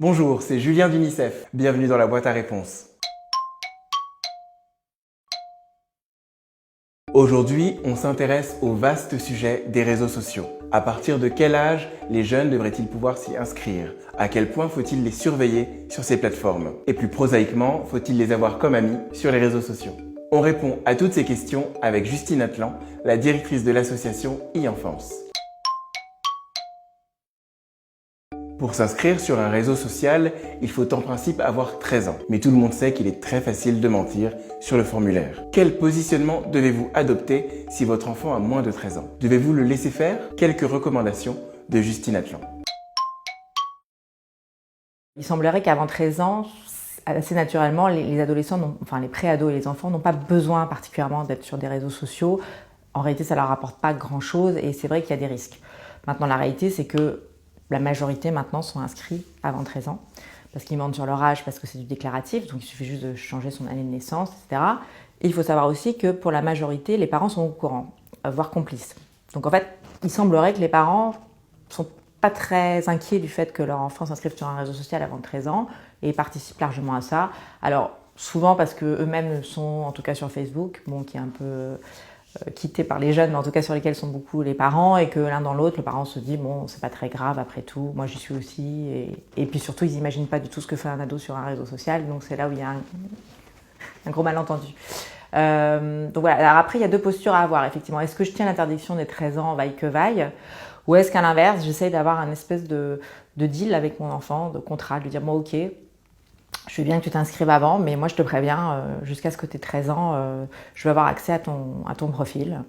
Bonjour, c'est Julien d'UNICEF. Bienvenue dans la boîte à réponses. Aujourd'hui, on s'intéresse au vaste sujet des réseaux sociaux. À partir de quel âge les jeunes devraient-ils pouvoir s'y inscrire? À quel point faut-il les surveiller sur ces plateformes? Et plus prosaïquement, faut-il les avoir comme amis sur les réseaux sociaux? On répond à toutes ces questions avec Justine Atlan, la directrice de l'association e-Enfance. Pour s'inscrire sur un réseau social, il faut en principe avoir 13 ans. Mais tout le monde sait qu'il est très facile de mentir sur le formulaire. Quel positionnement devez-vous adopter si votre enfant a moins de 13 ans? Devez-vous le laisser faire? Quelques recommandations de Justine Atlan. Il semblerait qu'avant 13 ans, assez naturellement, les adolescents, enfin les pré-ados et les enfants n'ont pas besoin particulièrement d'être sur des réseaux sociaux. En réalité, ça ne leur apporte pas grand-chose et c'est vrai qu'il y a des risques. Maintenant, la réalité, c'est que la majorité maintenant sont inscrits avant 13 ans parce qu'ils mentent sur leur âge, parce que c'est du déclaratif, donc il suffit juste de changer son année de naissance, etc. Et il faut savoir aussi que pour la majorité, les parents sont au courant, voire complices. Donc en fait, il semblerait que les parents sont pas très inquiets du fait que leur enfant s'inscrive sur un réseau social avant 13 ans et participent largement à ça. Alors souvent parce qu'eux-mêmes sont, en tout cas sur Facebook, qui est un peu quitté par les jeunes, mais en tout cas sur lesquels sont beaucoup les parents, et que l'un dans l'autre, le parent se dit bon, c'est pas très grave après tout, moi j'y suis aussi, et puis surtout ils n'imaginent pas du tout ce que fait un ado sur un réseau social, donc c'est là où il y a un gros malentendu. Donc voilà, alors après il y a deux postures à avoir effectivement. Est-ce que je tiens l'interdiction des 13 ans vaille que vaille, ou est-ce qu'à l'inverse j'essaye d'avoir un espèce de deal avec mon enfant, de contrat, de lui dire bon ok, je veux bien que tu t'inscrives avant, mais moi je te préviens, jusqu'à ce que tu aies 13 ans, je vais avoir accès à ton profil.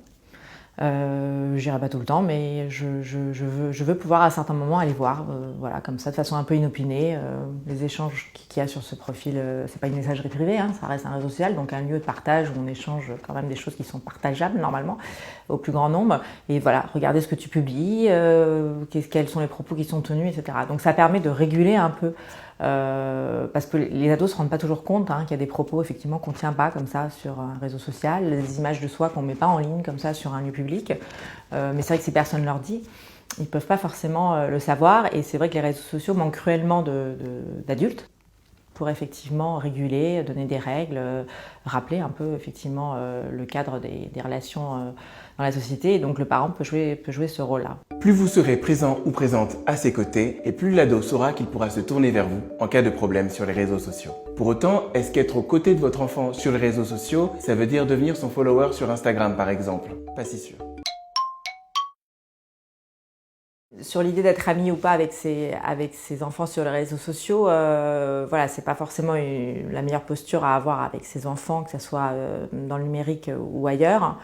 J'irai pas tout le temps, mais je veux pouvoir à certains moments aller voir, voilà, comme ça, de façon un peu inopinée, les échanges qu'il y a sur ce profil. C'est pas une messagerie privée, hein, ça reste un réseau social, donc un lieu de partage où on échange quand même des choses qui sont partageables normalement au plus grand nombre. Et voilà, regardez ce que tu publies, quels sont les propos qui sont tenus, etc. Donc ça permet de réguler un peu. Parce que les ados ne se rendent pas toujours compte qu'il y a des propos effectivement qu'on ne tient pas comme ça sur un réseau social, des images de soi qu'on ne met pas en ligne comme ça sur un lieu public. Mais c'est vrai que si personne ne leur dit, ils ne peuvent pas forcément le savoir. Et c'est vrai que les réseaux sociaux manquent cruellement d'adultes pour effectivement réguler, donner des règles, rappeler un peu effectivement le cadre des relations dans la société. Et donc le parent peut jouer ce rôle-là. Plus vous serez présent ou présente à ses côtés, et plus l'ado saura qu'il pourra se tourner vers vous en cas de problème sur les réseaux sociaux. Pour autant, est-ce qu'être aux côtés de votre enfant sur les réseaux sociaux, ça veut dire devenir son follower sur Instagram par exemple? Pas si sûr. Sur l'idée d'être ami ou pas avec ses enfants sur les réseaux sociaux, voilà, c'est pas forcément la meilleure posture à avoir avec ses enfants, que ce soit dans le numérique ou ailleurs.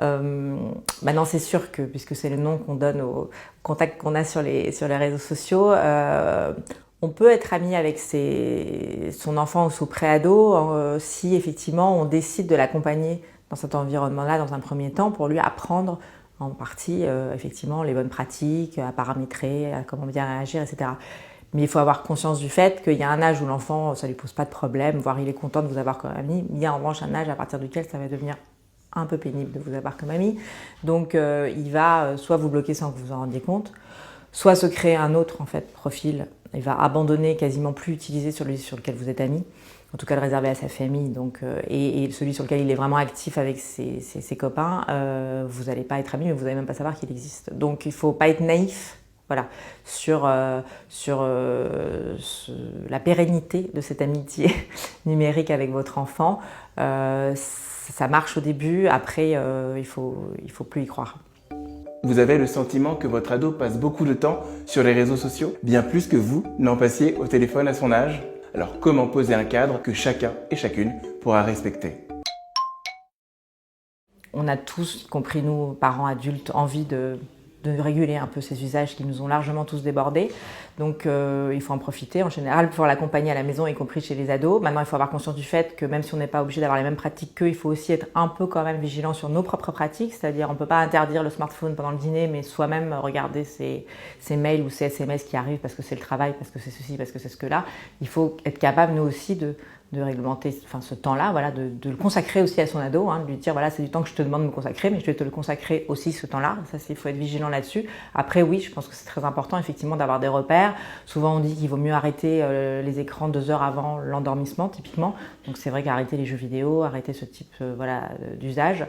Maintenant, c'est sûr que, puisque c'est le nom qu'on donne aux contacts qu'on a sur les réseaux sociaux, on peut être ami avec son enfant ou son préado si effectivement on décide de l'accompagner dans cet environnement-là dans un premier temps pour lui apprendre en partie effectivement les bonnes pratiques, à paramétrer, à comment bien réagir, etc. Mais il faut avoir conscience du fait qu'il y a un âge où l'enfant, ça ne lui pose pas de problème, voire il est content de vous avoir comme ami. Il y a en revanche un âge à partir duquel ça va devenir un peu pénible de vous avoir comme ami. Donc il va soit vous bloquer sans que vous vous en rendiez compte, soit se créer un autre profil. Il va abandonner, quasiment plus utiliser celui sur lequel vous êtes ami, en tout cas le réserver à sa famille, donc, et celui sur lequel il est vraiment actif avec ses copains, vous n'allez pas être amis, mais vous n'allez même pas savoir qu'il existe. Donc il ne faut pas être naïf, voilà, sur la pérennité de cette amitié numérique avec votre enfant. Ça marche au début, après il faut plus y croire. Vous avez le sentiment que votre ado passe beaucoup de temps sur les réseaux sociaux, bien plus que vous n'en passiez au téléphone à son âge? Alors comment poser un cadre que chacun et chacune pourra respecter? On a tous, y compris nous, parents adultes, envie de réguler un peu ces usages qui nous ont largement tous débordés. Donc il faut en profiter en général pour l'accompagner à la maison, y compris chez les ados. Maintenant, il faut avoir conscience du fait que même si on n'est pas obligé d'avoir les mêmes pratiques qu'eux, il faut aussi être un peu quand même vigilant sur nos propres pratiques. C'est-à-dire on ne peut pas interdire le smartphone pendant le dîner, mais soi-même regarder ses mails ou ses SMS qui arrivent parce que c'est le travail, parce que c'est ceci, parce que c'est ce que là. Il faut être capable, nous aussi, de réglementer ce temps-là, voilà, de le consacrer aussi à son ado, de lui dire voilà, c'est du temps que je te demande de me consacrer, mais je vais te le consacrer aussi ce temps-là. Ça, il faut être vigilant là-dessus. Après, oui, je pense que c'est très important effectivement d'avoir des repères. faire. Souvent on dit qu'il vaut mieux arrêter les écrans 2 heures avant l'endormissement typiquement. Donc c'est vrai qu'arrêter les jeux vidéo, arrêter ce type d'usage.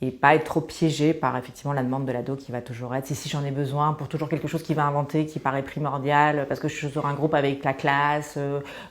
Et pas être trop piégé par effectivement la demande de l'ado qui va toujours être si j'en ai besoin pour toujours quelque chose qu'il va inventer qui paraît primordial parce que je suis sur un groupe avec la classe,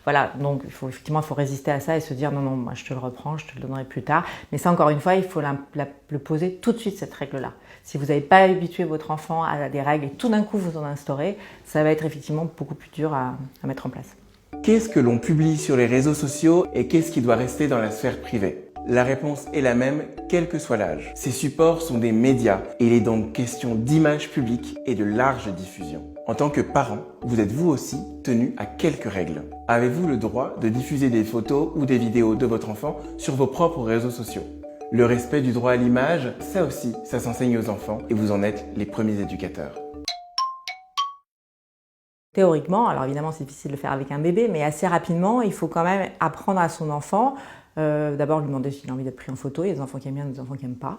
voilà. Donc il faut résister à ça et se dire non, moi je te le reprends, je te le donnerai plus tard. Mais ça encore une fois, il faut le poser tout de suite cette règle-là. Si vous n'avez pas habitué votre enfant à des règles et tout d'un coup vous en instaurez, ça va être effectivement beaucoup plus dur à mettre en place. Qu'est-ce que l'on publie sur les réseaux sociaux et qu'est-ce qui doit rester dans la sphère privée? La réponse est la même, quel que soit l'âge. Ces supports sont des médias et il est donc question d'image publique et de large diffusion. En tant que parent, vous êtes vous aussi tenu à quelques règles. Avez-vous le droit de diffuser des photos ou des vidéos de votre enfant sur vos propres réseaux sociaux? Le respect du droit à l'image, ça aussi, ça s'enseigne aux enfants et vous en êtes les premiers éducateurs. Théoriquement, alors évidemment c'est difficile de le faire avec un bébé, mais assez rapidement, il faut quand même apprendre à son enfant. D'abord lui demander s'il a envie d'être pris en photo, il y a des enfants qui aiment bien, des enfants qui n'aiment pas.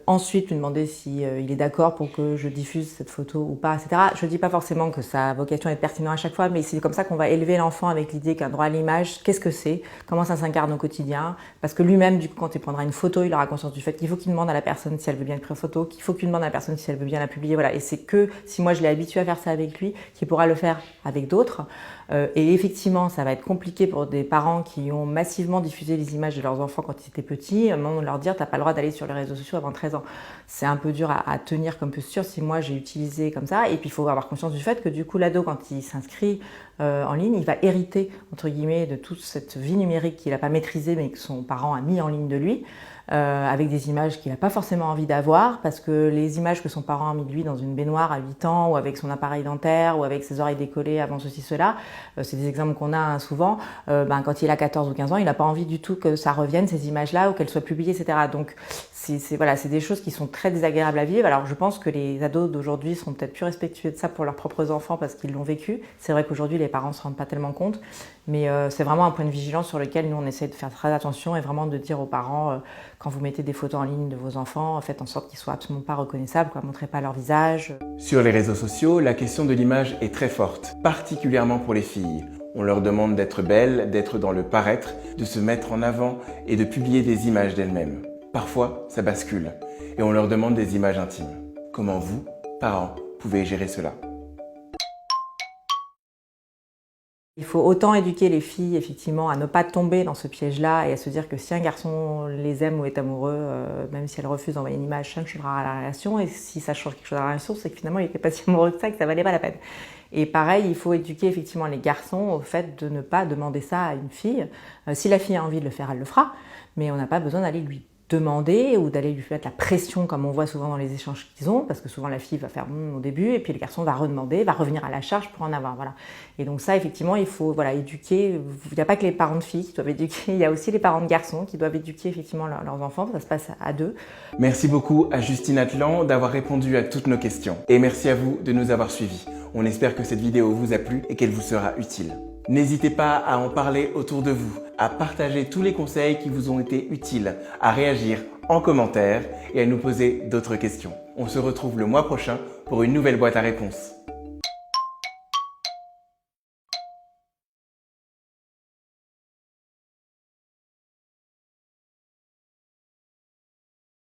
Ensuite lui demander si il est d'accord pour que je diffuse cette photo ou pas, etc. Je ne dis pas forcément que ça a vocation à être pertinent à chaque fois, mais c'est comme ça qu'on va élever l'enfant avec l'idée qu'un droit à l'image, qu'est-ce que c'est, comment ça s'incarne au quotidien, parce que lui-même, du coup, quand il prendra une photo, il aura conscience du fait qu'il faut qu'il demande à la personne si elle veut bien être prise en photo, qu'il faut qu'il demande à la personne si elle veut bien la publier, voilà. Et c'est que si moi je l'ai habitué à faire ça avec lui, qu'il pourra le faire avec d'autres. Et effectivement, ça va être compliqué pour des parents qui ont massivement diffusé les images de leurs enfants quand ils étaient petits, à un moment de leur dire « t'as pas le droit d'aller sur les réseaux sociaux avant 13 ans ». C'est un peu dur à tenir comme posture si moi j'ai utilisé comme ça. Et puis il faut avoir conscience du fait que du coup l'ado, quand il s'inscrit en ligne, il va hériter entre guillemets de toute cette vie numérique qu'il n'a pas maîtrisée mais que son parent a mis en ligne de lui. Avec des images qu'il n'a pas forcément envie d'avoir, parce que les images que son parent a mis de lui dans une baignoire à 8 ans, ou avec son appareil dentaire, ou avec ses oreilles décollées avant ceci, cela, c'est des exemples qu'on a souvent, quand il a 14 ou 15 ans, il n'a pas envie du tout que ça revienne, ces images-là, ou qu'elles soient publiées, etc. Donc c'est des choses qui sont très désagréables à vivre. Alors je pense que les ados d'aujourd'hui seront peut-être plus respectueux de ça pour leurs propres enfants parce qu'ils l'ont vécu. C'est vrai qu'aujourd'hui les parents ne se rendent pas tellement compte, mais c'est vraiment un point de vigilance sur lequel nous on essaie de faire très attention et vraiment de dire aux parents quand vous mettez des photos en ligne de vos enfants, faites en sorte qu'ils soient absolument pas reconnaissables, montrez pas leur visage. Sur les réseaux sociaux, la question de l'image est très forte, particulièrement pour les filles. On leur demande d'être belles, d'être dans le paraître, de se mettre en avant et de publier des images d'elles-mêmes. Parfois, ça bascule et on leur demande des images intimes. Comment vous, parents, pouvez gérer cela? Il faut autant éduquer les filles, effectivement, à ne pas tomber dans ce piège-là et à se dire que si un garçon les aime ou est amoureux, même si elle refuse d'envoyer une image, ça ne changera la relation. Et si ça change quelque chose à la relation, c'est que finalement, il n'était pas si amoureux que ça, que ça valait pas la peine. Et pareil, il faut éduquer effectivement les garçons au fait de ne pas demander ça à une fille. Si la fille a envie de le faire, elle le fera. Mais on n'a pas besoin d'aller lui demander ou d'aller lui mettre la pression comme on voit souvent dans les échanges qu'ils ont, parce que souvent la fille va faire au début et puis le garçon va redemander, va revenir à la charge pour en avoir, voilà. Et donc ça, effectivement, il faut éduquer. Il n'y a pas que les parents de filles qui doivent éduquer, il y a aussi les parents de garçons qui doivent éduquer effectivement leurs enfants, ça se passe à deux. Merci beaucoup à Justine Atlan d'avoir répondu à toutes nos questions et merci à vous de nous avoir suivis. On espère que cette vidéo vous a plu et qu'elle vous sera utile. N'hésitez pas à en parler autour de vous, à partager tous les conseils qui vous ont été utiles, à réagir en commentaire et à nous poser d'autres questions. On se retrouve le mois prochain pour une nouvelle boîte à réponses.